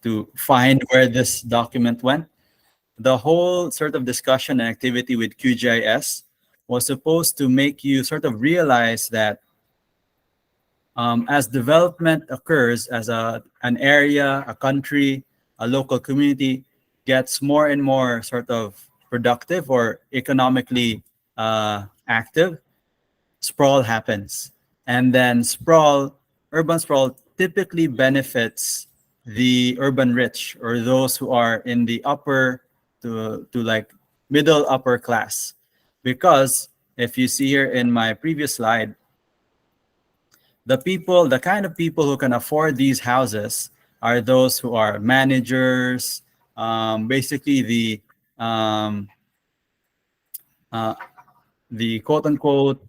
have to find where this document went. The whole sort of discussion and activity with QGIS was supposed to make you sort of realize that as development occurs, as an area, a country, a local community gets more and more sort of productive or economically active, sprawl happens. And then urban sprawl typically benefits the urban rich, or those who are in the upper to like middle upper class. Because if you see here in my previous slide, the kind of people who can afford these houses are those who are managers, basically the quote unquote,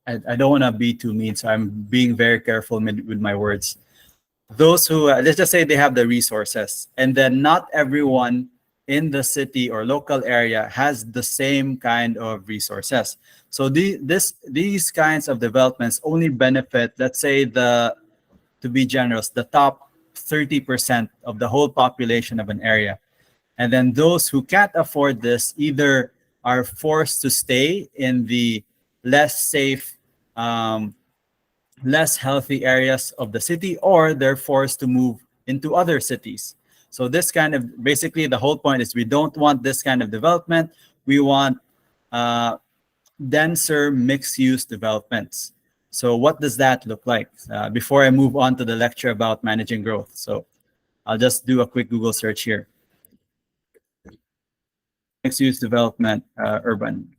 I don't want to be too mean, so I'm being very careful with my words. Those who, let's just say they have the resources, and then not everyone in the city or local area has the same kind of resources. So these kinds of developments only benefit, let's say to be generous, the top 30% of the whole population of an area. And then those who can't afford this either are forced to stay in the less safe, less healthy areas of the city, or they're forced to move into other cities. So this kind of, basically the whole point is we don't want this kind of development. We want denser mixed-use developments. So what does that look like? Before I move on to the lecture about managing growth. So I'll just do a quick Google search here. Mixed-use development, urban.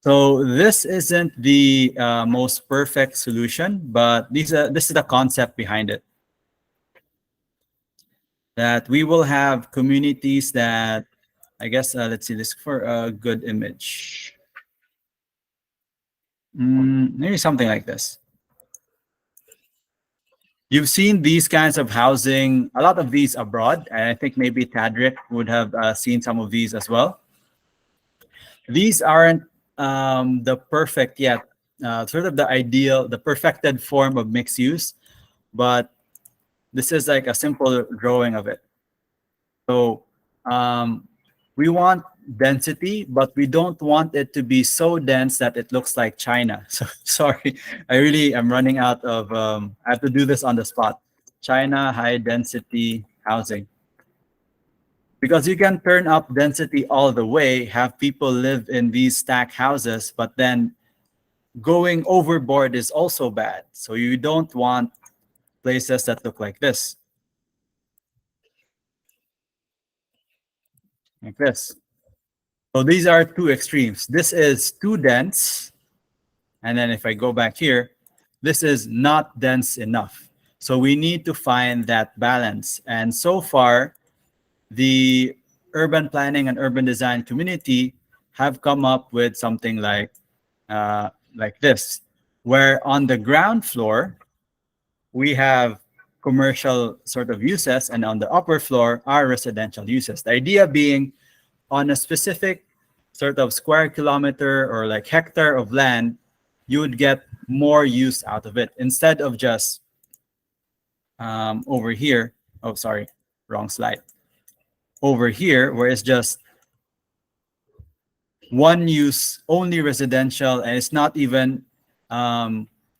So this isn't the most perfect solution, but this is the concept behind it. That we will have communities that, I guess, let's see this for a good image. Maybe something like this. You've seen these kinds of housing, a lot of these abroad, and I think maybe Tadric would have seen some of these as well. These aren't the perfect yet, sort of the ideal, the perfected form of mixed use, but this is like a simple drawing of it. So we want density, but we don't want it to be so dense that it looks like China. So sorry, I really am running out of, I have to do this on the spot. China high density housing. Because you can turn up density all the way, have people live in these stack houses, but then going overboard is also bad. So you don't want places that look like this. Like this. So these are two extremes. This is too dense. And then if I go back here, this is not dense enough. So we need to find that balance. And so far, the urban planning and urban design community have come up with something like this, where on the ground floor, we have commercial sort of uses, and on the upper floor are residential uses. The idea being on a specific sort of square kilometer or like hectare of land, you would get more use out of it instead of just over here. Oh, sorry, wrong slide. Over here, where it's just one use, only residential, and it's not even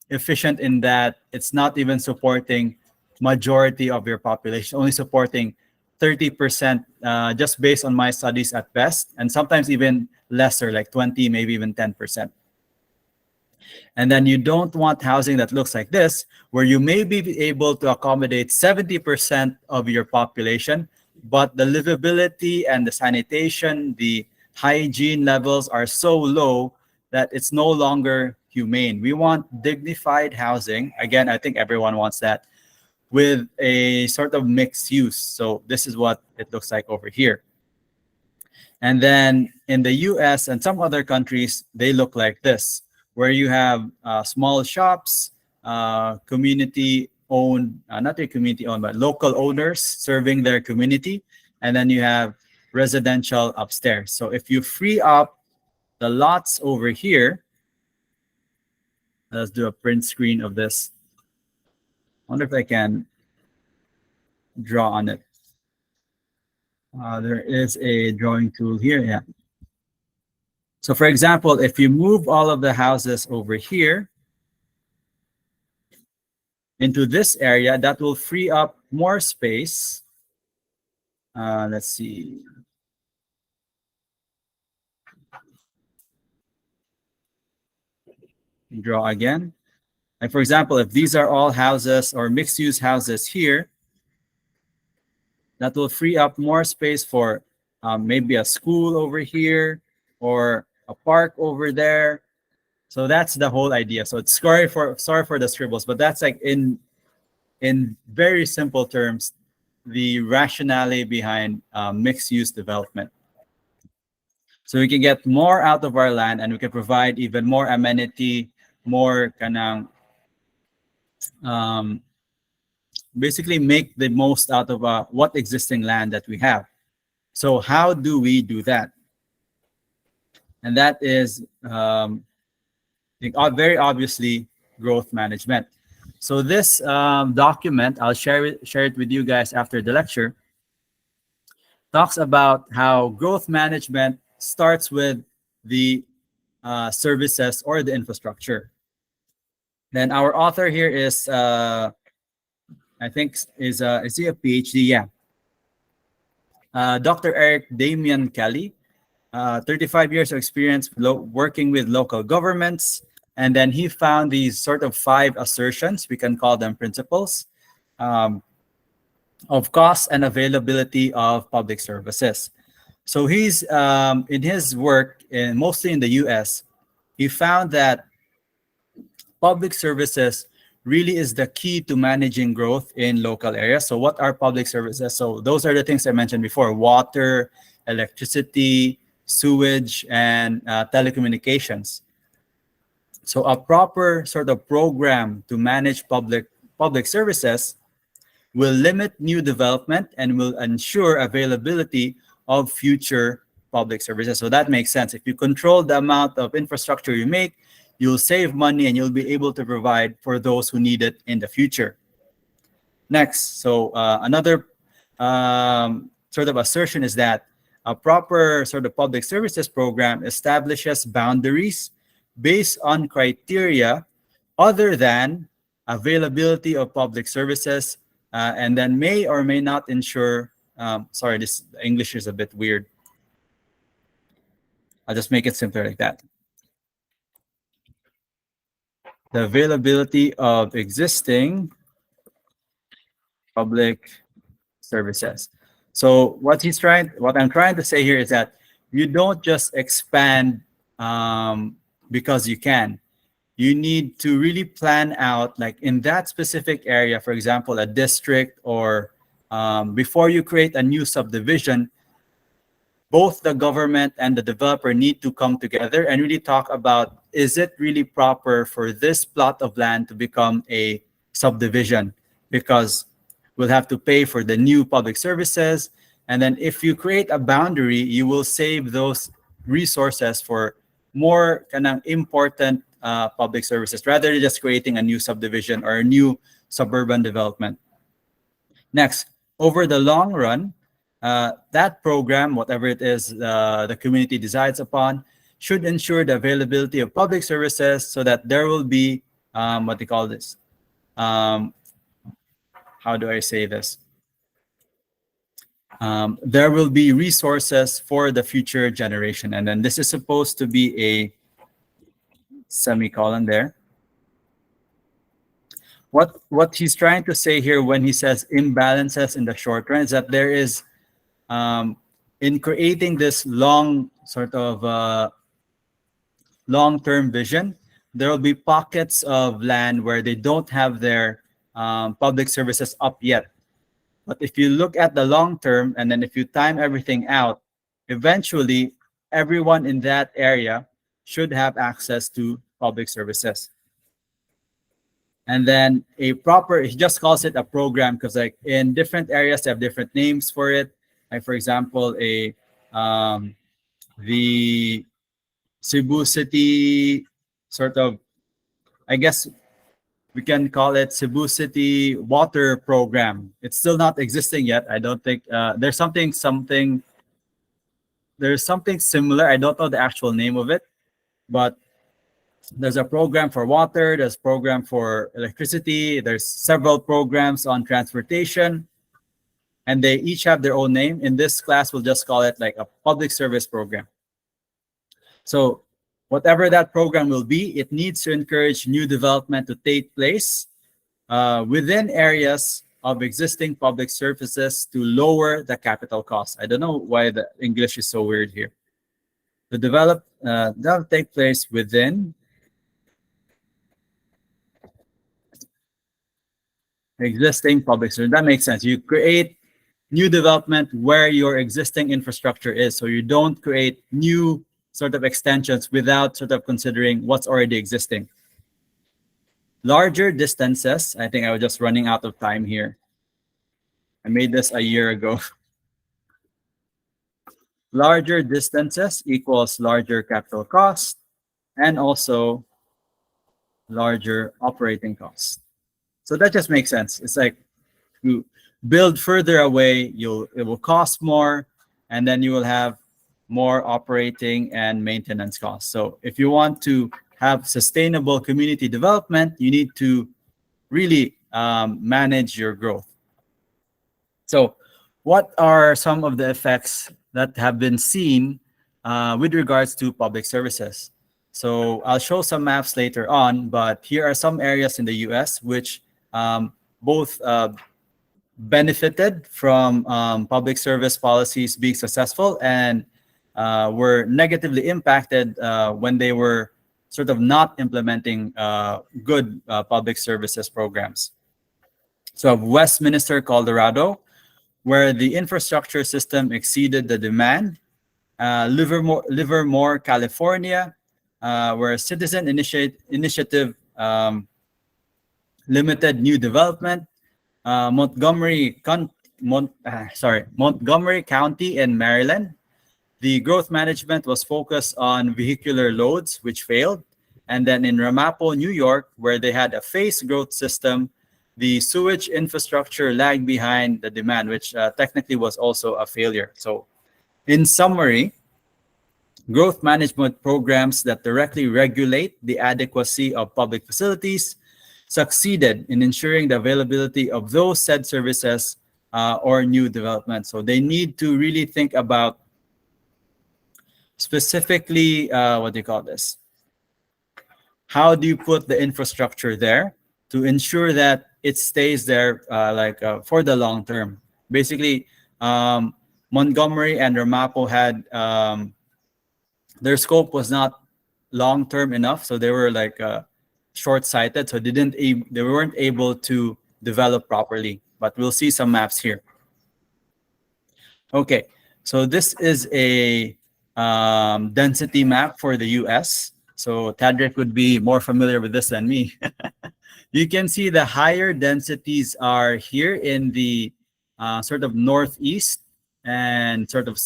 efficient in that it's not even supporting majority of your population, only supporting 30%, just based on my studies at best, and sometimes even lesser, like 20, maybe even 10%. And then you don't want housing that looks like this, where you may be able to accommodate 70% of your population, but the livability and the sanitation, the hygiene levels are so low that it's no longer humane. We want dignified housing. Again, I think everyone wants that, with a sort of mixed use. So this is what it looks like over here. And then in the US and some other countries, they look like this, where you have small shops, community owned, not a community owned, but local owners serving their community. And then you have residential upstairs. So if you free up the lots over here, let's do a print screen of this. wonder if I can draw on it. There is a drawing tool here. Yeah. So for example, if you move all of the houses over here into this area, that will free up more space. Let's see. Draw again. Like for example, if these are all houses or mixed-use houses here, that will free up more space for maybe a school over here or a park over there. So that's the whole idea. So it's sorry for the scribbles, but that's like in very simple terms, the rationale behind mixed-use development. So we can get more out of our land, and we can provide even more amenity, more kanang basically make the most out of what existing land that we have. So how do we do that? And that is very obviously growth management. So this document, I'll share it with you guys after the lecture, talks about how growth management starts with the services or the infrastructure. Then our author here is, I think, is he a PhD? Yeah. Dr. Eric Damian Kelly, 35 years of experience working with local governments. And then he found these sort of 5 assertions, we can call them principles, of cost and availability of public services. So he's, in his work, mostly in the US, he found that public services really is the key to managing growth in local areas. So what are public services? So those are the things I mentioned before: water, electricity, sewage, and telecommunications. So a proper sort of program to manage public services will limit new development and will ensure availability of future public services. So that makes sense. If you control the amount of infrastructure you make, you'll save money and you'll be able to provide for those who need it in the future. Next, so another sort of assertion is that a proper sort of public services program establishes boundaries based on criteria other than availability of public services, and then may or may not ensure, sorry, this English is a bit weird. I'll just make it simpler like that. The availability of existing public services. So what I'm trying to say here is that you don't just expand because you can. You need to really plan out, like in that specific area, for example, a district, or before you create a new subdivision, both the government and the developer need to come together and really talk about, is it really proper for this plot of land to become a subdivision? Because we'll have to pay for the new public services. And then if you create a boundary, you will save those resources for more kind of important public services, rather than just creating a new subdivision or a new suburban development. Next, over the long run, that program, whatever it is the community decides upon, should ensure the availability of public services so that there will be, what they call this, how do I say this? There will be resources for the future generation. And then this is supposed to be a semicolon there. What he's trying to say here when he says imbalances in the short run is that there is, in creating this long sort of long-term vision, there will be pockets of land where they don't have their public services up yet. But if you look at the long term, and then if you time everything out, eventually everyone in that area should have access to public services. And then he just calls it a program because, like, in different areas, they have different names for it. Like, for example, the Cebu City sort of, I guess, We can call it Cebu City Water Program. It's still not existing yet. I don't think there's something similar. I don't know the actual name of it, but there's a program for water, there's program for electricity, there's several programs on transportation, and they each have their own name. In this class, we'll just call it like a public service program. So whatever that program will be, it needs to encourage new development to take place within areas of existing public services to lower the capital cost. I don't know why the English is so weird here. To develop, that'll take place within existing public service. That makes sense. You create new development where your existing infrastructure is. So you don't create new sort of extensions without sort of considering what's already existing. Larger distances. I think I was just running out of time here. I made this a year ago. Larger distances equals larger capital cost and also larger operating costs. So that just makes sense. It's like you build further away, it will cost more, and then you will have more operating and maintenance costs. So if you want to have sustainable community development, you need to really manage your growth. So what are some of the effects that have been seen with regards to public services? So I'll show some maps later on, but here are some areas in the US which both benefited from public service policies being successful and were negatively impacted when they were sort of not implementing good public services programs. So Westminster, Colorado, where the infrastructure system exceeded the demand. Livermore, California, where citizen initiative limited new development. Montgomery County in Maryland, the growth management was focused on vehicular loads, which failed. And then in Ramapo, New York, where they had a phased growth system, the sewage infrastructure lagged behind the demand, which technically was also a failure. So in summary, growth management programs that directly regulate the adequacy of public facilities succeeded in ensuring the availability of those said services or new development. So they need to really think about specifically, what do you call this? How do you put the infrastructure there to ensure that it stays there for the long term? Basically, Montgomery and Ramapo had, their scope was not long-term enough. So they were like short-sighted. So they weren't able to develop properly, but we'll see some maps here. Okay, so this is a density map for the US. So Tadrick would be more familiar with this than me. You can see the higher densities are here in the sort of northeast and sort of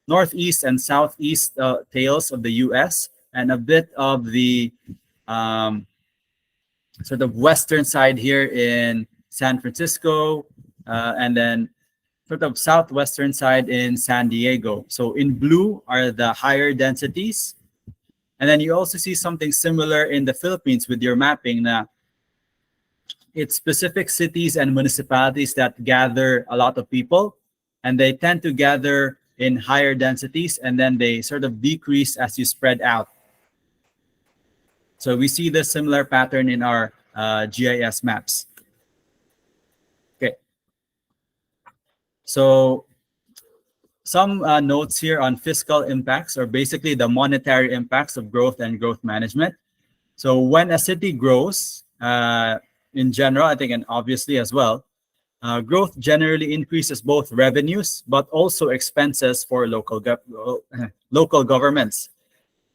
northeast and southeast tails of the US, and a bit of the sort of western side here in San Francisco, and then sort of southwestern side in San Diego. So in blue are the higher densities. And then you also see something similar in the Philippines with your mapping. Now, it's specific cities and municipalities that gather a lot of people, and they tend to gather in higher densities, and then they sort of decrease as you spread out. So we see the similar pattern in our GIS maps. Okay. So some notes here on fiscal impacts, or basically the monetary impacts of growth and growth management. So when a city grows, in general, I think, and obviously as well, growth generally increases both revenues, but also expenses for local governments.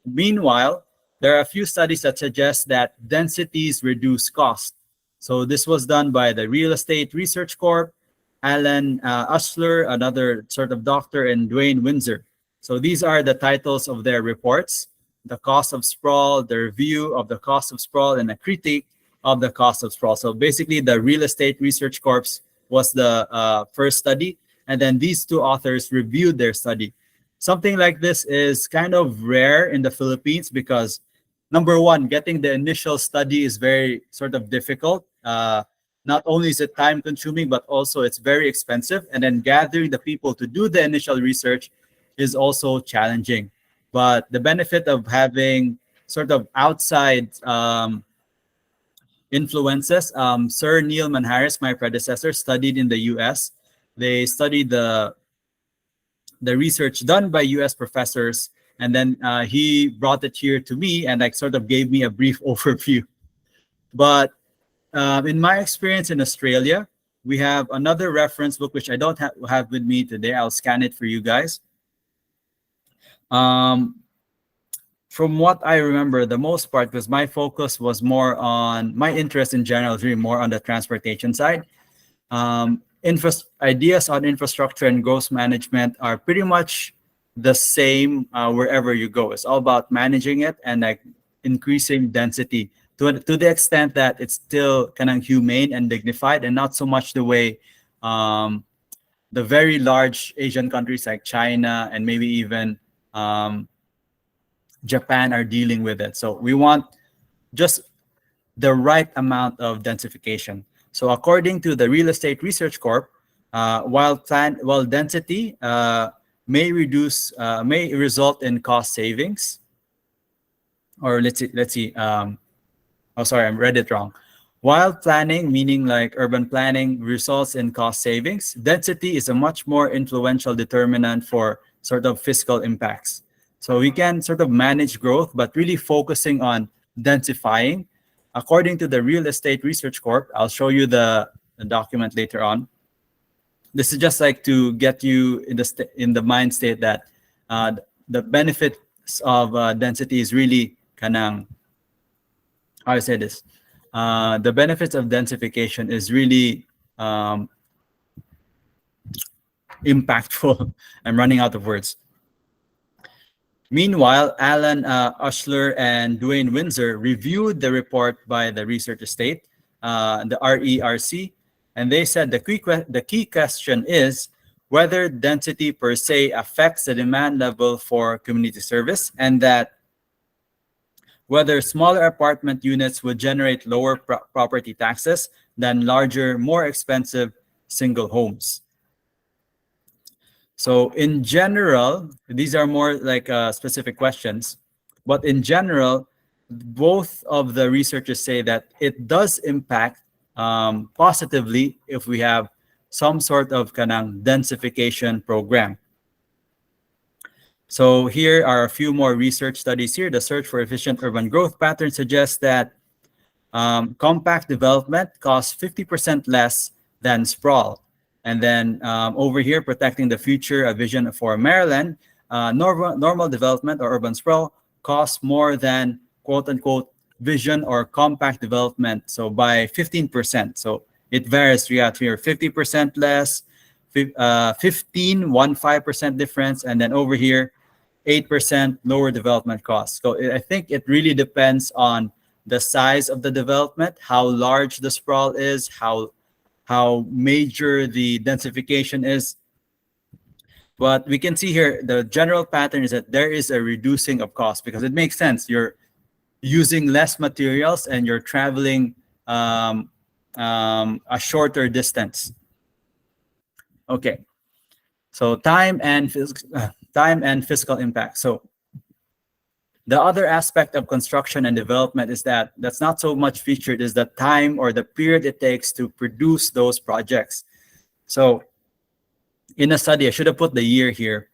Meanwhile, there are a few studies that suggest that densities reduce cost. So this was done by the Real Estate Research Corp, Alan Usler, another sort of doctor, and Dwayne Windsor. So these are the titles of their reports. the cost of sprawl, the review of the cost of sprawl, and a critique of the cost of sprawl. So basically, the Real Estate Research Corps was the first study, and then these two authors reviewed their study. Something like this is kind of rare in the Philippines because, number one, getting the initial study is very sort of difficult. Not only is it time consuming, but also it's very expensive. And then gathering the people to do the initial research is also challenging. But the benefit of having sort of outside influences, Sir Neil Manharis, my predecessor, studied in the US. They studied the research done by US professors, and then he brought it here to me and like sort of gave me a brief overview. But in my experience in Australia, we have another reference book which I don't have with me today. I'll scan it for you guys. From what I remember, the most part, because my focus was more on, my interest in general is really more on the transportation side. Ideas on infrastructure and growth management are pretty much the same wherever you go. It's all about managing it and like increasing density to the extent that it's still kind of humane and dignified, and not so much the way the very large Asian countries like China and maybe even Japan are dealing with it. So we want just the right amount of densification. So according to the Real Estate Research Corp, while density may result in cost savings, or let's see. Oh, sorry, I read it wrong. While planning, meaning like urban planning, results in cost savings, density is a much more influential determinant for sort of fiscal impacts. So we can sort of manage growth, but really focusing on densifying. According to the Real Estate Research Corp, I'll show you the document later on. This is just like to get you in the mind state that the benefits of density is really kanang. How I say this? The benefits of densification is really impactful. I'm running out of words. Meanwhile, Alan Ushler and Dwayne Windsor reviewed the report by the research estate, the RERC, and they said the key question is whether density per se affects the demand level for community service, and that whether smaller apartment units would generate lower property taxes than larger, more expensive single homes. So in general, these are more like specific questions, but in general, both of the researchers say that it does impact positively if we have some sort of kanang densification program. So here are a few more research studies here. The search for efficient urban growth pattern suggests that compact development costs 50% less than sprawl. And then over here, protecting the future, a vision for Maryland, normal development or urban sprawl costs more than quote unquote vision or compact development. So by 15%. So it varies throughout here, 50% less, 15% difference. And then over here, 8% lower development costs. So I think it really depends on the size of the development, how large the sprawl is, how major the densification is. But we can see here, the general pattern is that there is a reducing of cost because it makes sense. You're using less materials and you're traveling a shorter distance. Okay, so time and fiscal impact. So the other aspect of construction and development is that's not so much featured is the time or the period it takes to produce those projects. So in a study, I should have put the year here.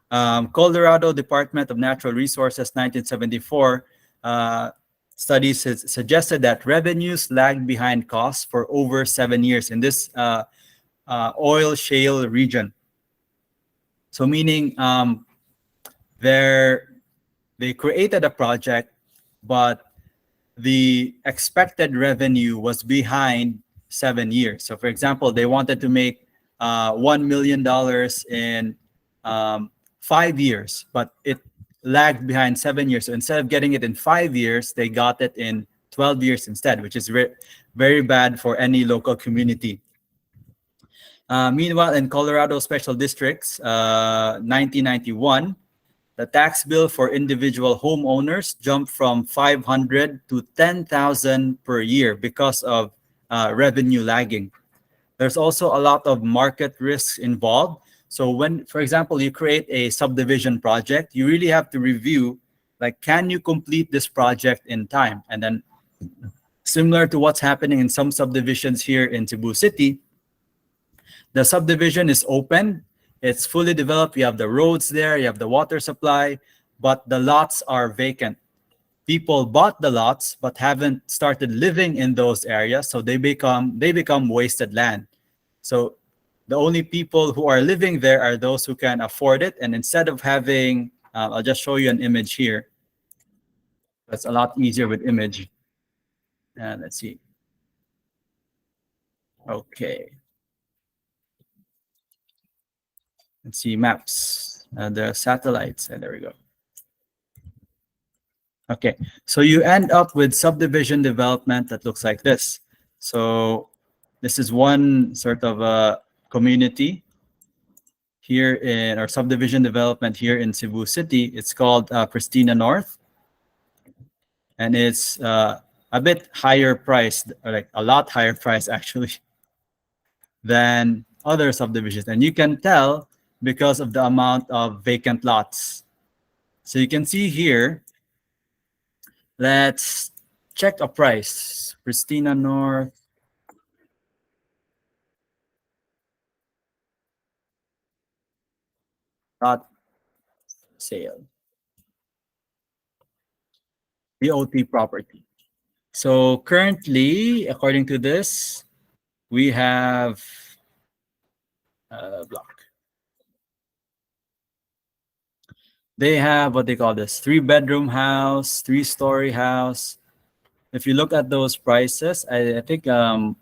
Colorado Department of Natural Resources, 1974, studies suggested that revenues lagged behind costs for over 7 years in this oil shale region. So meaning they created a project, but the expected revenue was behind 7 years. So for example, they wanted to make $1 million in 5 years, but lagged behind 7 years. So instead of getting it in 5 years, they got it in 12 years instead, which is very bad for any local community. Meanwhile, in Colorado Special Districts, 1991, the tax bill for individual homeowners jumped from 500 to 10,000 per year because of revenue lagging. There's also a lot of market risks involved. So when, for example, you create a subdivision project, you really have to review, like, can you complete this project in time? And then similar to what's happening in some subdivisions here in Cebu City, the subdivision is open, it's fully developed, you have the roads there, you have the water supply, but the lots are vacant. People bought the lots but haven't started living in those areas, so they become wasted land. So the only people who are living there are those who can afford it. And instead of having, I'll just show you an image here. That's a lot easier with image. And let's see. Okay. Let's see, maps, the satellites, and there we go. Okay, so you end up with subdivision development that looks like this. So this is one sort of a community here in our subdivision development here in Cebu City. It's called Pristina North, and it's a bit higher priced, or like a lot higher price actually, than other subdivisions. And you can tell because of the amount of vacant lots. So you can see here, let's check a price. Pristina North. Lot sale. BOT property. So currently, according to this, we have a block. They have what they call this 3-bedroom house, 3-story house. If you look at those prices, I think the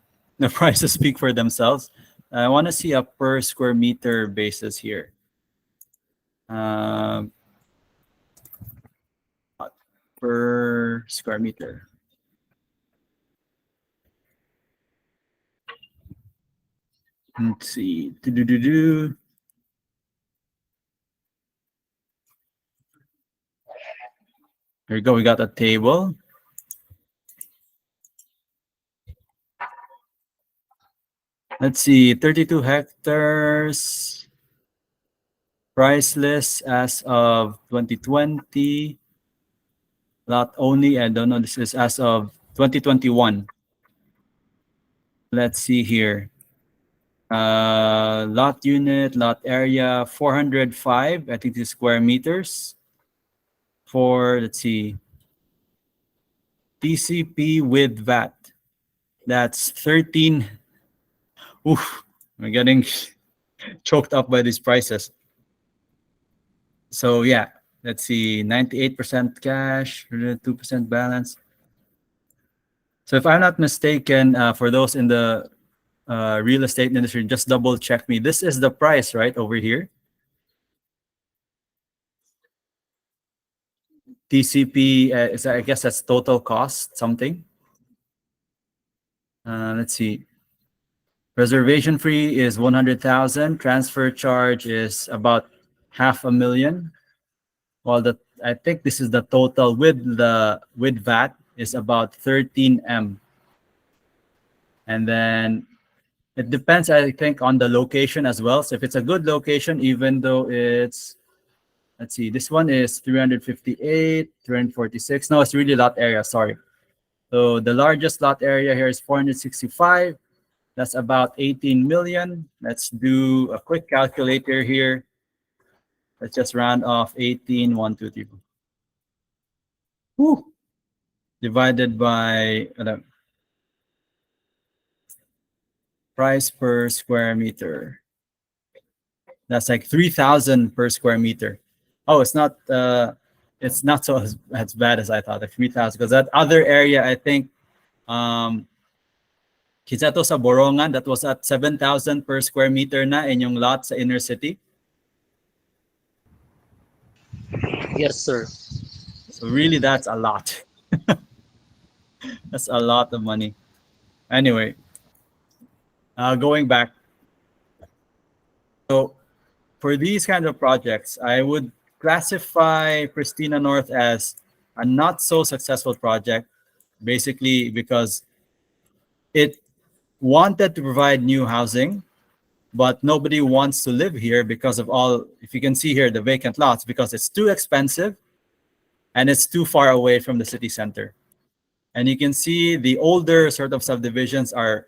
prices speak for themselves. I want to see a per square meter basis here. Per square meter. Let's see. Here we go. We got a table. Let's see. 32 hectares. Price list as of 2020. Lot only. I don't know. This is as of 2021. Let's see here. Lot unit, lot area, 405, I think this is square meters. For, let's see, TCP with VAT, that's 13. Oof, I'm getting choked up by these prices. So yeah, let's see, 98% cash, 2% balance. So if I'm not mistaken, for those in the real estate industry, just double check me. This is the price, right, over here. TCP, I guess that's total cost something. Let's see. Reservation fee is 100,000. Transfer charge is about 500,000. While I think this is the total with VAT is about 13M. And then it depends, I think, on the location as well. So if it's a good location, even though it's, let's see, this one is 358, 346. No, it's really lot area, sorry. So the largest lot area here is 465. That's about 18 million. Let's do a quick calculator here. Let's just round off 18, 1, 2, 3. Whew. Divided by price per square meter. That's like 3,000 per square meter. Oh, it's not so as bad as I thought, like 3,000, because that other area, I think, Kizato sa Borongan, that was at 7,000 per square meter na in yung lot sa inner city. Yes, sir. So really, that's a lot. That's a lot of money. Anyway, going back. So for these kind of projects, I would classify Pristina North as a not so successful project, basically because it wanted to provide new housing, but nobody wants to live here because of all, if you can see here, the vacant lots, because it's too expensive and it's too far away from the city center. And you can see the older sort of subdivisions are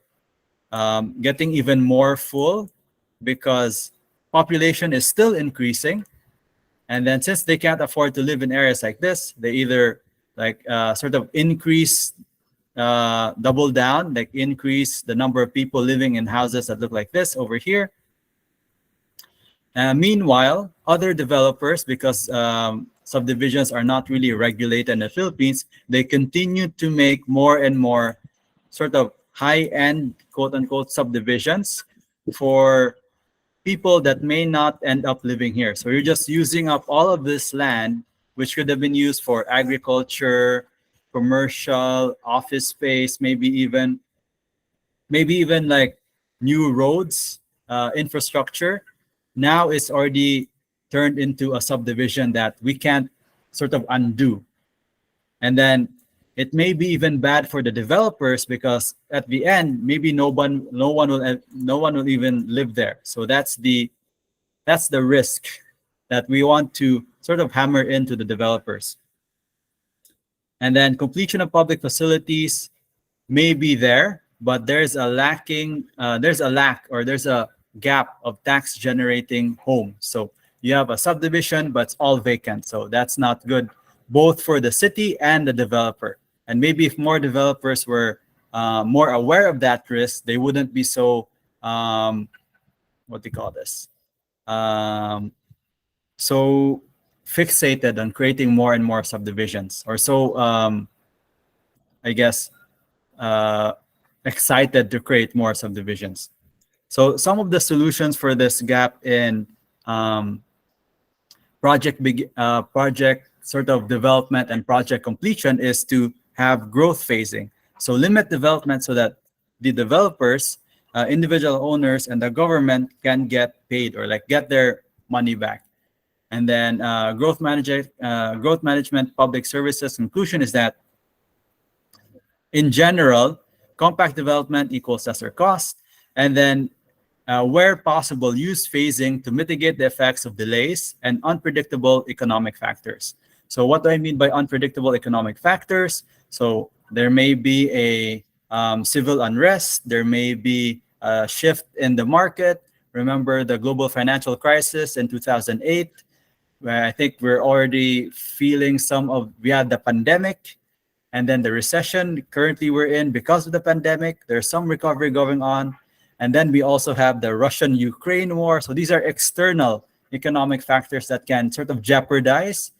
getting even more full because population is still increasing. And then since they can't afford to live in areas like this, they either like sort of increase, double down, like increase the number of people living in houses that look like this over here. Meanwhile, other developers, because subdivisions are not really regulated in the Philippines, they continue to make more and more sort of high-end, quote-unquote, subdivisions for people that may not end up living here. So you're just using up all of this land, which could have been used for agriculture, commercial, office space, maybe even like new roads, infrastructure. Now it's already turned into a subdivision that we can't sort of undo. And then it may be even bad for the developers because at the end, maybe no one will even live there. So that's the risk that we want to sort of hammer into the developers. And then completion of public facilities may be there, but there's a lack or there's a gap of tax generating homes. So you have a subdivision, but it's all vacant. So that's not good, both for the city and the developer. And maybe if more developers were more aware of that risk, they wouldn't be so, what do you call this? So fixated on creating more and more subdivisions, or so, I guess, uh, excited to create more subdivisions. So some of the solutions for this gap in um, project sort of development and project completion is to have growth phasing. So limit development so that the developers, individual owners, and the government can get paid or like get their money back. And then growth management, public services conclusion is that in general, compact development equals lesser cost, and then where possible, use phasing to mitigate the effects of delays and unpredictable economic factors. So what do I mean by unpredictable economic factors? So there may be a civil unrest, there may be a shift in the market. Remember the global financial crisis in 2008, where I think we're already feeling we had the pandemic, and then the recession currently we're in because of the pandemic. There's some recovery going on. And then we also have the Russian-Ukraine war. So these are external economic factors that can sort of jeopardize.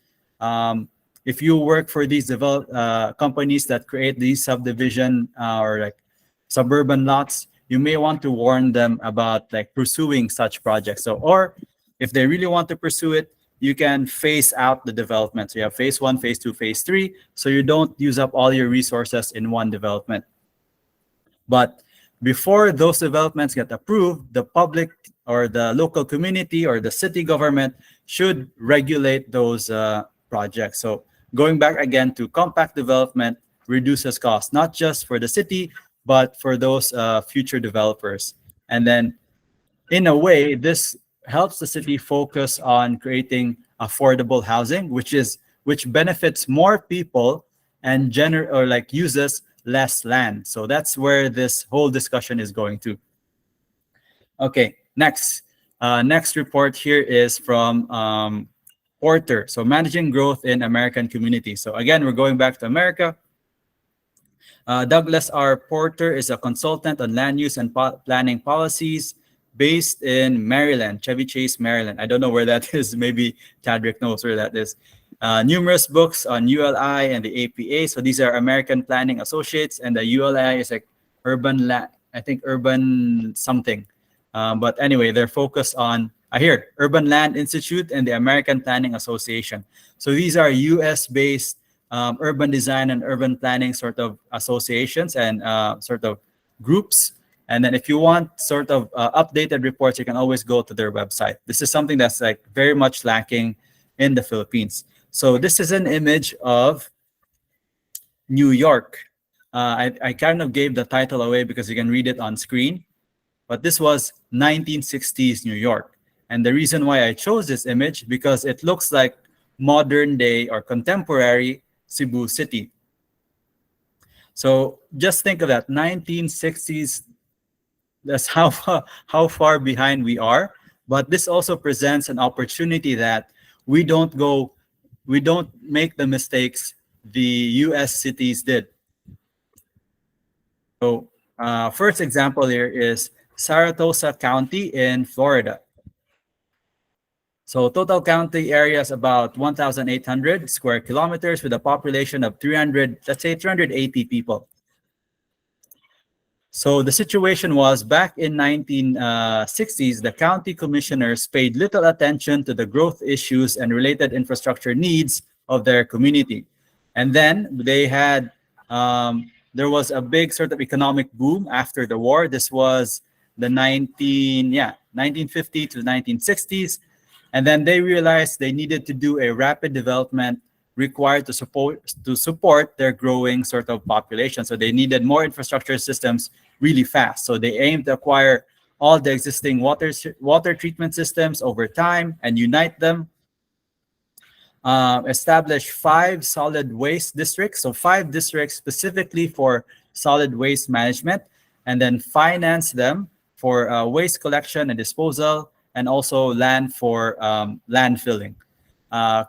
If you work for these companies that create these subdivision or like suburban lots, you may want to warn them about like pursuing such projects. So, or if they really want to pursue it, you can phase out the development. So you have phase 1, phase 2, phase 3. So you don't use up all your resources in one development. But before those developments get approved, the public or the local community or the city government should regulate those projects. So going back again to compact development reduces costs, not just for the city, but for those future developers. And then in a way, this helps the city focus on creating affordable housing, which benefits more people and uses less land. So that's where this whole discussion is going to. Okay, next report here is from Porter. So managing growth in American communities. So again, we're going back to America. Douglas R. Porter is a consultant on land use and planning policies based in Maryland, Chevy Chase, Maryland. I don't know where that is. Maybe Chadrick knows where that is. Numerous books on ULI and the APA. So these are American Planning Associates, and the ULI is like urban something. But anyway, they're focused on Here, Urban Land Institute and the American Planning Association. So these are US-based urban design and urban planning sort of associations and sort of groups. And then if you want sort of updated reports, you can always go to their website. This is something that's like very much lacking in the Philippines. So this is an image of New York. I kind of gave the title away because you can read it on screen, but this was 1960s New York. And the reason why I chose this image, because it looks like modern day or contemporary Cebu City. So just think of that, 1960s, that's how far behind we are. But this also presents an opportunity that we don't make the mistakes the US cities did. So first example here is Saratoga County in Florida. So total county area is about 1,800 square kilometers with a population of 300, let's say 380 people. So the situation was back in 1960s, the county commissioners paid little attention to the growth issues and related infrastructure needs of their community. And then they had, there was a big sort of economic boom after the war. This was the 1950 to 1960s. And then they realized they needed to do a rapid development required to support their growing sort of population. So they needed more infrastructure systems really fast. So they aimed to acquire all the existing water treatment systems over time and unite them. Establish 5 solid waste districts, so 5 districts specifically for solid waste management, and then finance them for waste collection and disposal, and also land for landfilling.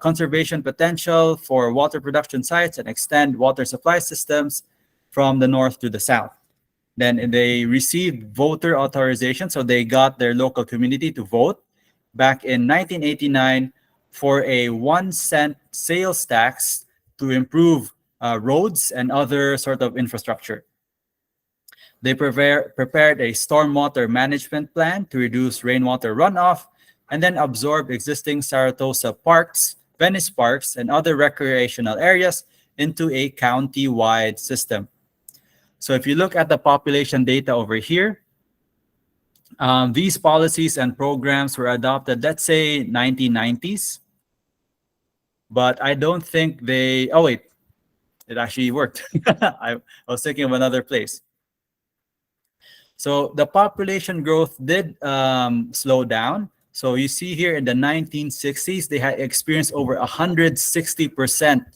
Conservation potential for water production sites and extend water supply systems from the north to the south. Then they received voter authorization, so they got their local community to vote back in 1989 for a 1-cent sales tax to improve roads and other sort of infrastructure. They prepared a stormwater management plan to reduce rainwater runoff and then absorb existing Saratoga parks, Venice parks, and other recreational areas into a county-wide system. So if you look at the population data over here, these policies and programs were adopted, let's say 1990s, but I don't think they, oh wait, it actually worked. I was thinking of another place. So the population growth did slow down. So you see here in the 1960s, they had experienced over 160%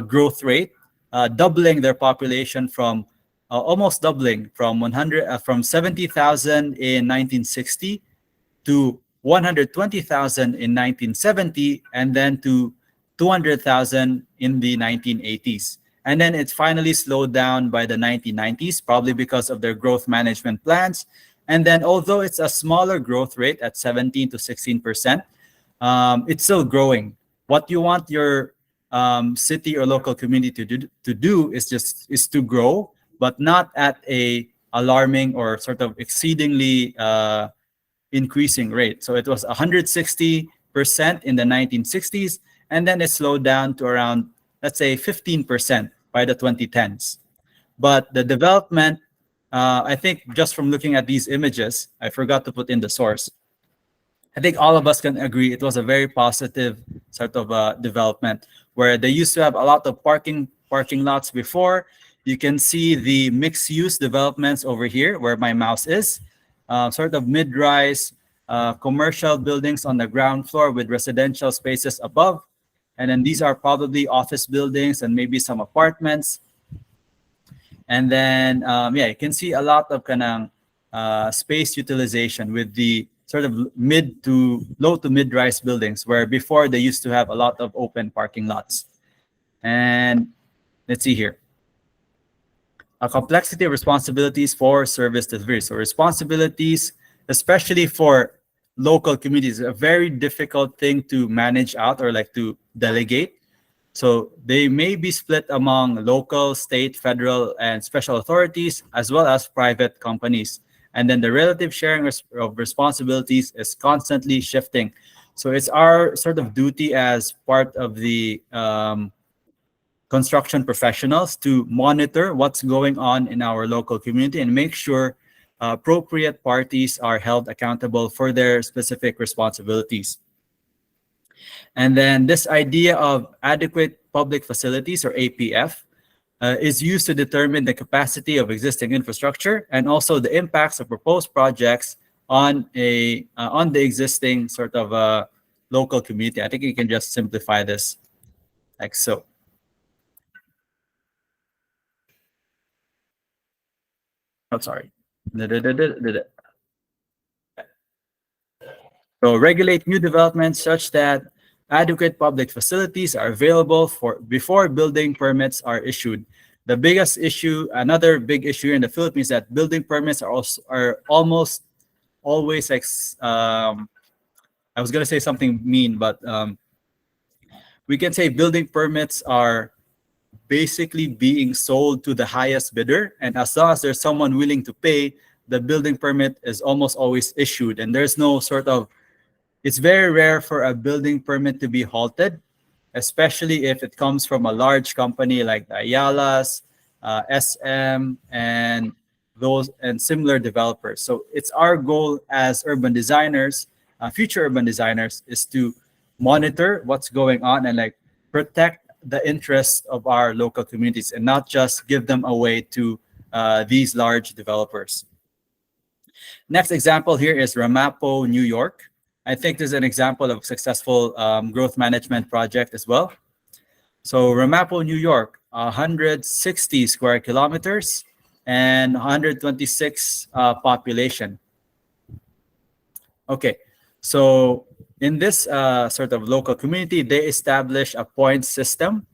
growth rate, doubling their population from almost doubling from 70,000 in 1960 to 120,000 in 1970, and then to 200,000 in the 1980s. And then it finally slowed down by the 1990s, probably because of their growth management plans. And then although it's a smaller growth rate at 17 to 16%, it's still growing. What you want your city or local community to do is to grow, but not at a alarming or sort of exceedingly increasing rate. So it was 160% in the 1960s, and then it slowed down to around, let's say, 15% by the 2010s. But the development, I think just from looking at these images, I forgot to put in the source. I think all of us can agree it was a very positive sort of development, where they used to have a lot of parking lots before. You can see the mixed-use developments over here where my mouse is, sort of mid-rise commercial buildings on the ground floor with residential spaces above. And then these are probably office buildings and maybe some apartments. And then, yeah, you can see a lot of kind of space utilization with the sort of low to mid-rise buildings, where before they used to have a lot of open parking lots. And let's see here. A complexity of responsibilities for service delivery. So responsibilities, especially for local communities, a very difficult thing to manage out or like to delegate. So they may be split among local, state, federal, and special authorities, as well as private companies. and then the relative sharing of responsibilities is constantly shifting. So it's our sort of duty as part of the construction professionals to monitor what's going on in our local community and make sure appropriate parties are held accountable for their specific responsibilities. And then this idea of adequate public facilities, or APF, is used to determine the capacity of existing infrastructure and also the impacts of proposed projects on the existing sort of local community. I think you can just simplify this like so. Oh, sorry. So regulate new developments such that adequate public facilities are available for before building permits are issued. The biggest issue, another big issue in the Philippines, that building permits are almost always I was gonna say something mean, but we can say building permits are basically being sold to the highest bidder, and as long as there's someone willing to pay, the building permit is almost always issued, and there's no sort of, it's very rare for a building permit to be halted, especially if it comes from a large company like the Ayalas, SM, and those and similar developers. So it's our goal as urban designers, future urban designers, is to monitor what's going on and like protect the interests of our local communities and not just give them away to these large developers. Next example here is Ramapo, New York. I think this is an example of a successful growth management project as well. So Ramapo, New York, 160 square kilometers and 126 population. Okay, so in this sort of local community, they established a point system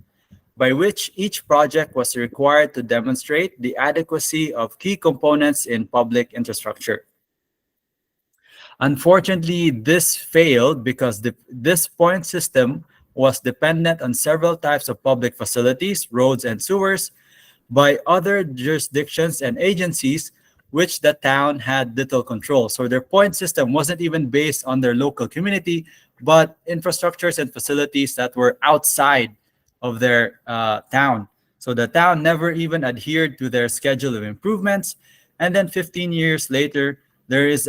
by which each project was required to demonstrate the adequacy of key components in public infrastructure. Unfortunately, this failed because this point system was dependent on several types of public facilities, roads, and sewers by other jurisdictions and agencies which the town had little control. So their point system wasn't even based on their local community, but infrastructures and facilities that were outside of their town. So the town never even adhered to their schedule of improvements. And then 15 years later, there is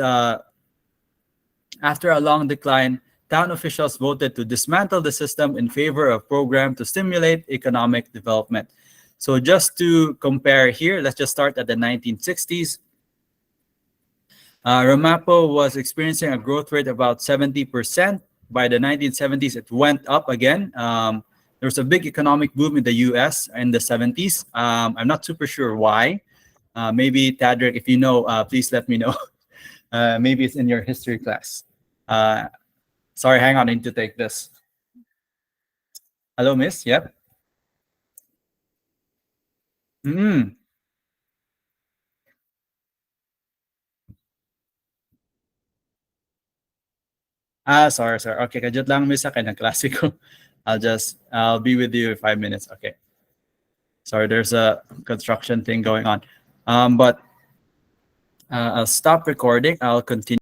after a long decline, town officials voted to dismantle the system in favor of program to stimulate economic development. So just to compare here, let's just start at the 1960s. Ramapo was experiencing a growth rate of about 70%. By the 1970s, it went up again. There was a big economic boom in the US in the 70s. I'm not super sure why. Maybe Tadrick, if you know, please let me know. Maybe it's in your history class. Sorry, hang on, I need to take this. Hello, miss? Yep. Mm. Sorry. Okay, kajut lang miss akin ang klase ko. I'll be with you in 5 minutes. Okay. Sorry, there's a construction thing going on. But I'll stop recording. I'll continue.